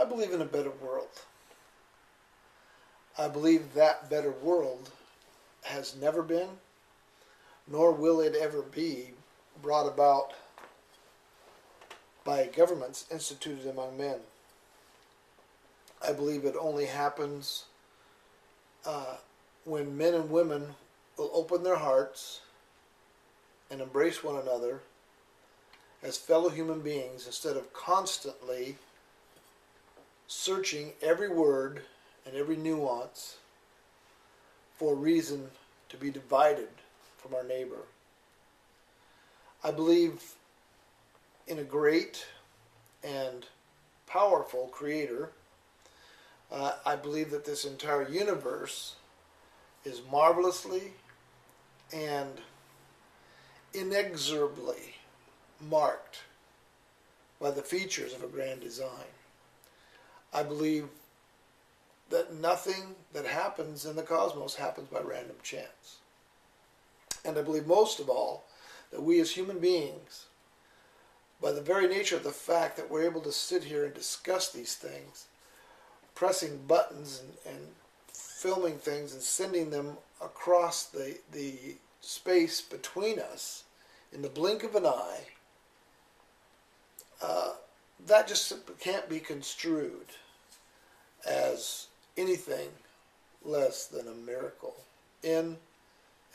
I believe in a better world. I believe that better world has never been, nor will it ever be, brought about by governments instituted among men. I believe it only happens when men and women will open their hearts and embrace one another as fellow human beings instead of constantly searching every word and every nuance for a reason to be divided from our neighbor. I believe in a great and powerful creator. I believe that this entire universe is marvelously and inexorably marked by the features of a grand design. I believe that nothing that happens in the cosmos happens by random chance. And I believe most of all that we as human beings, by the very nature of the fact that we're able to sit here and discuss these things, pressing buttons and filming things and sending them across the space between us in the blink of an eye, that just simply can't be construed as anything less than a miracle in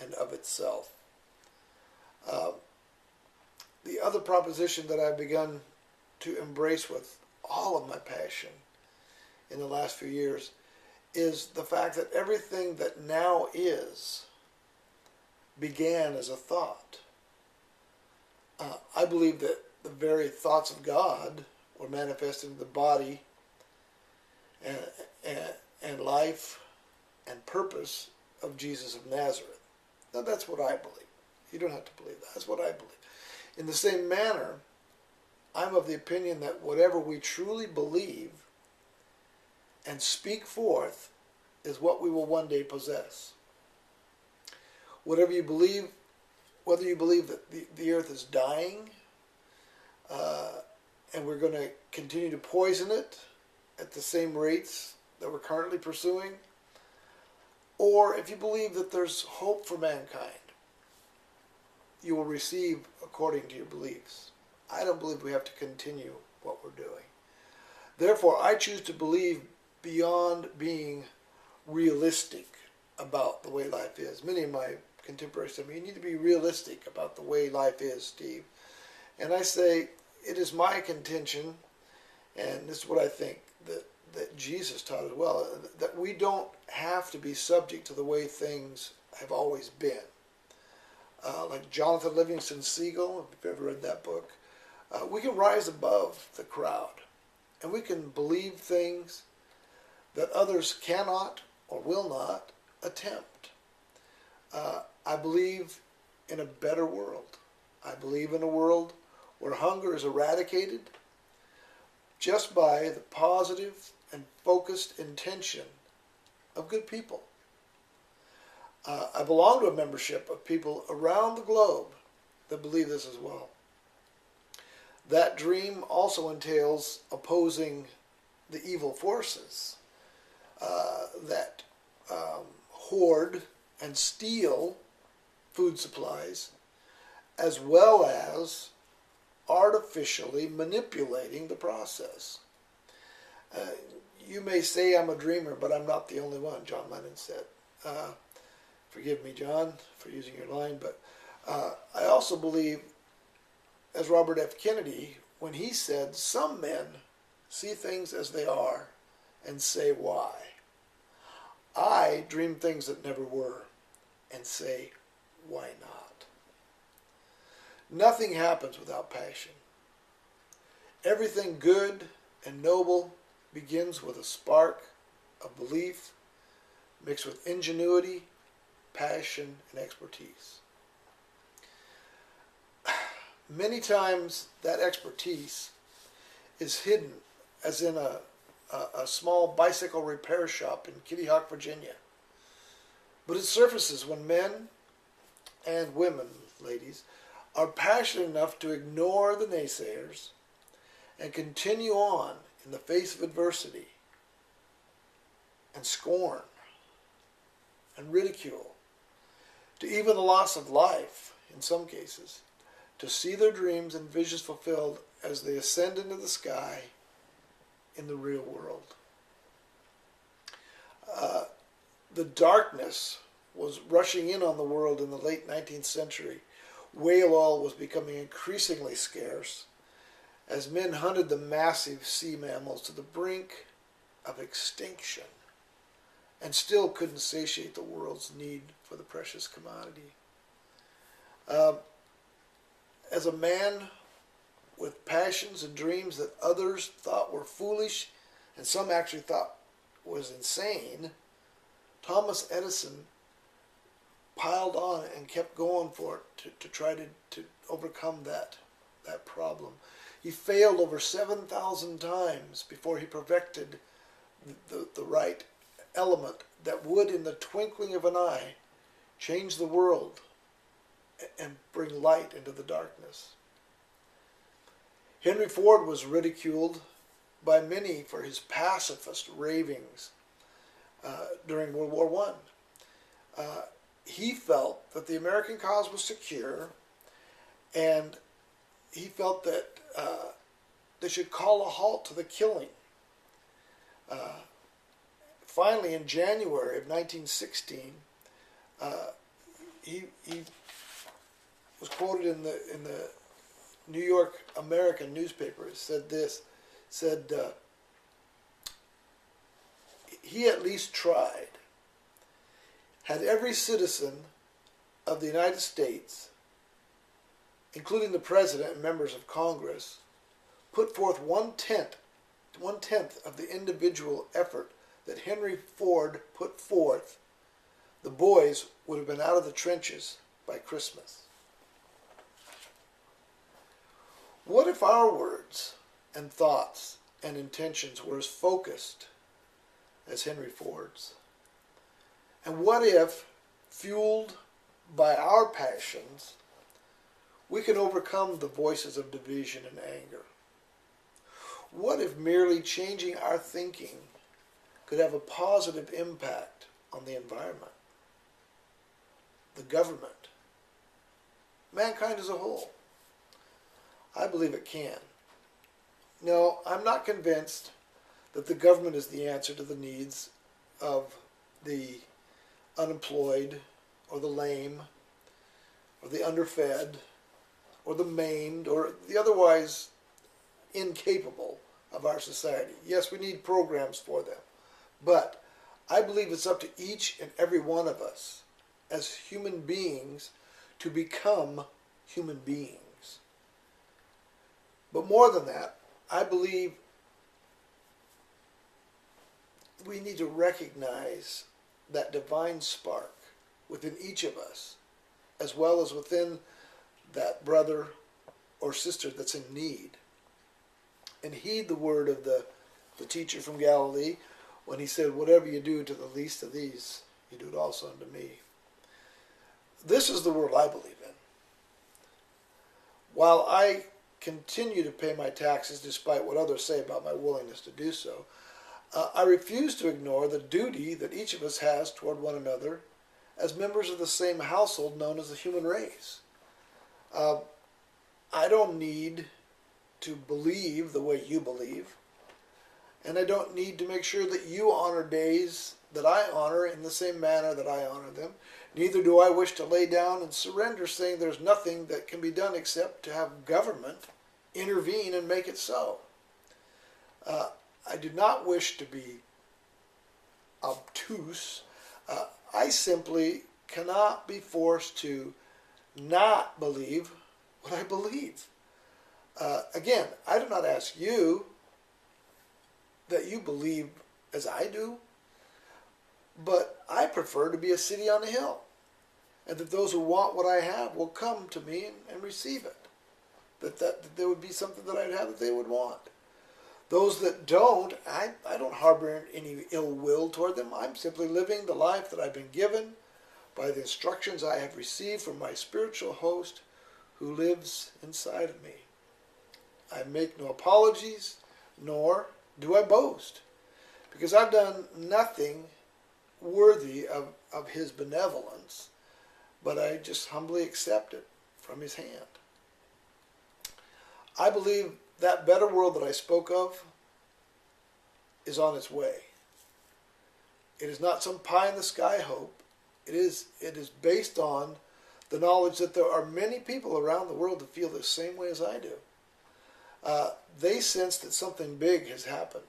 and of itself. The other proposition that I've begun to embrace with all of my passion in the last few years is the fact that everything that now is began as a thought. I believe that the very thoughts of God were manifested in the body and life and purpose of Jesus of Nazareth. Now that's what I believe. You don't have to believe that. That's what I believe. In the same manner, I'm of the opinion that whatever we truly believe and speak forth is what we will one day possess. Whatever you believe, whether you believe that the earth is dying and we're going to continue to poison it at the same rates that we're currently pursuing, or if you believe that there's hope for mankind, you will receive according to your beliefs. I don't believe we have to continue what we're doing. Therefore, I choose to believe beyond being realistic about the way life is. Many of my contemporaries say, you need to be realistic about the way life is, Steve. And I say, it is my contention, and this is what I think, that Jesus taught as well, that we don't have to be subject to the way things have always been. Like Jonathan Livingston Seagull, if you've ever read that book, we can rise above the crowd, and we can believe things that others cannot or will not attempt. I believe in a better world. I believe in a world where hunger is eradicated just by the positive and focused intention of good people. I belong to a membership of people around the globe that believe this as well. That dream also entails opposing the evil forces that hoard and steal food supplies, as well as artificially manipulating the process. You may say I'm a dreamer, but I'm not the only one, John Lennon said. Forgive me, John, for using your line, but I also believe, as Robert F. Kennedy, when he said, some men see things as they are and say why. I dream things that never were and say, why not? Nothing happens without passion. Everything good and noble begins with a spark of belief mixed with ingenuity, passion, and expertise. Many times that expertise is hidden, as in a small bicycle repair shop in Kitty Hawk, Virginia. But it surfaces when men and women, ladies, are passionate enough to ignore the naysayers and continue on in the face of adversity and scorn and ridicule, to even the loss of life in some cases, to see their dreams and visions fulfilled as they ascend into the sky in the real world. The darkness was rushing in on the world in the late 19th century. Whale oil was becoming increasingly scarce as men hunted the massive sea mammals to the brink of extinction and still couldn't satiate the world's need for the precious commodity. As a man with passions and dreams that others thought were foolish and some actually thought was insane, Thomas Edison piled on and kept going for it to try to overcome that problem. He failed over 7,000 times before he perfected the right element that would, in the twinkling of an eye, change the world and bring light into the darkness. Henry Ford was ridiculed by many for his pacifist ravings during World War I. He felt that the American cause was secure, and he felt that they should call a halt to the killing. Finally, in January of 1916, he was quoted in the New York American newspaper. It said this, he at least tried. Had every citizen of the United States, including the President and members of Congress, put forth one-tenth of the individual effort that Henry Ford put forth, the boys would have been out of the trenches by Christmas. What if our words and thoughts and intentions were as focused as Henry Ford's? And what if, fueled by our passions, we can overcome the voices of division and anger? What if merely changing our thinking could have a positive impact on the environment, the government, mankind as a whole? I believe it can. No, I'm not convinced that the government is the answer to the needs of the unemployed, or the lame, or the underfed, or the maimed, or the otherwise incapable of our society. Yes, we need programs for them, but I believe it's up to each and every one of us as human beings to become human beings. But more than that, I believe we need to recognize that divine spark within each of us, as well as within that brother or sister that's in need, and heed the word of the teacher from Galilee when he said, whatever you do to the least of these, you do it also unto me. This is the world I believe in. While I continue to pay my taxes despite what others say about my willingness to do so, I refuse to ignore the duty that each of us has toward one another as members of the same household known as the human race. I don't need to believe the way you believe, and I don't need to make sure that you honor days that I honor in the same manner that I honor them. Neither do I wish to lay down and surrender, saying there's nothing that can be done except to have government intervene and make it so. I do not wish to be obtuse. I simply cannot be forced to not believe what I believe. Again, I do not ask you that you believe as I do, but I prefer to be a city on a hill, and that those who want what I have will come to me and receive it. That there would be something that I'd have that they would want. Those that don't, I don't harbor any ill will toward them. I'm simply living the life that I've been given by the instructions I have received from my spiritual host who lives inside of me. I make no apologies, nor do I boast? Because I've done nothing worthy of his benevolence, but I just humbly accept it from his hand. I believe that better world that I spoke of is on its way. It is not some pie in the sky hope. It is based on the knowledge that there are many people around the world that feel the same way as I do. They sense that something big has happened.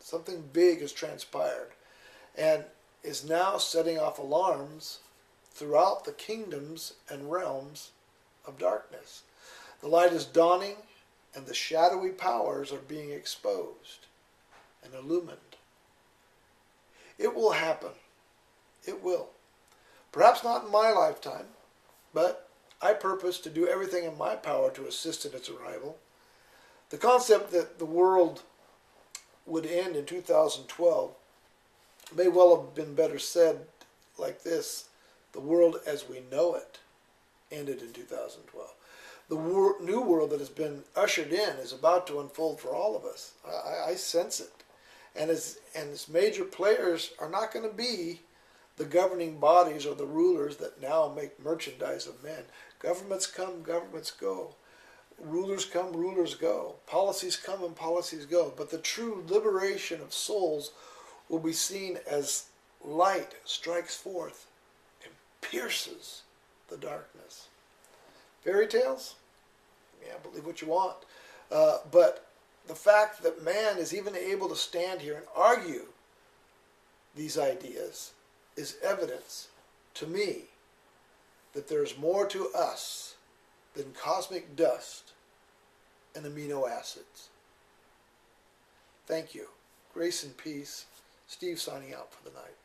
Something big has transpired and is now setting off alarms throughout the kingdoms and realms of darkness. The light is dawning and the shadowy powers are being exposed and illumined. It will happen. It will. Perhaps not in my lifetime, but I purpose to do everything in my power to assist in its arrival. The concept that the world would end in 2012 may well have been better said like this: the world as we know it ended in 2012. The new world that has been ushered in is about to unfold for all of us. I sense it. And as major players are not going to be the governing bodies or the rulers that now make merchandise of men. Governments come, governments go. Rulers come, rulers go. Policies come and policies go. But the true liberation of souls will be seen as light strikes forth and pierces the darkness. Fairy tales? Yeah, believe what you want. But the fact that man is even able to stand here and argue these ideas is evidence to me that there's more to us than cosmic dust and amino acids. Thank you. Grace and peace. Steve signing out for the night.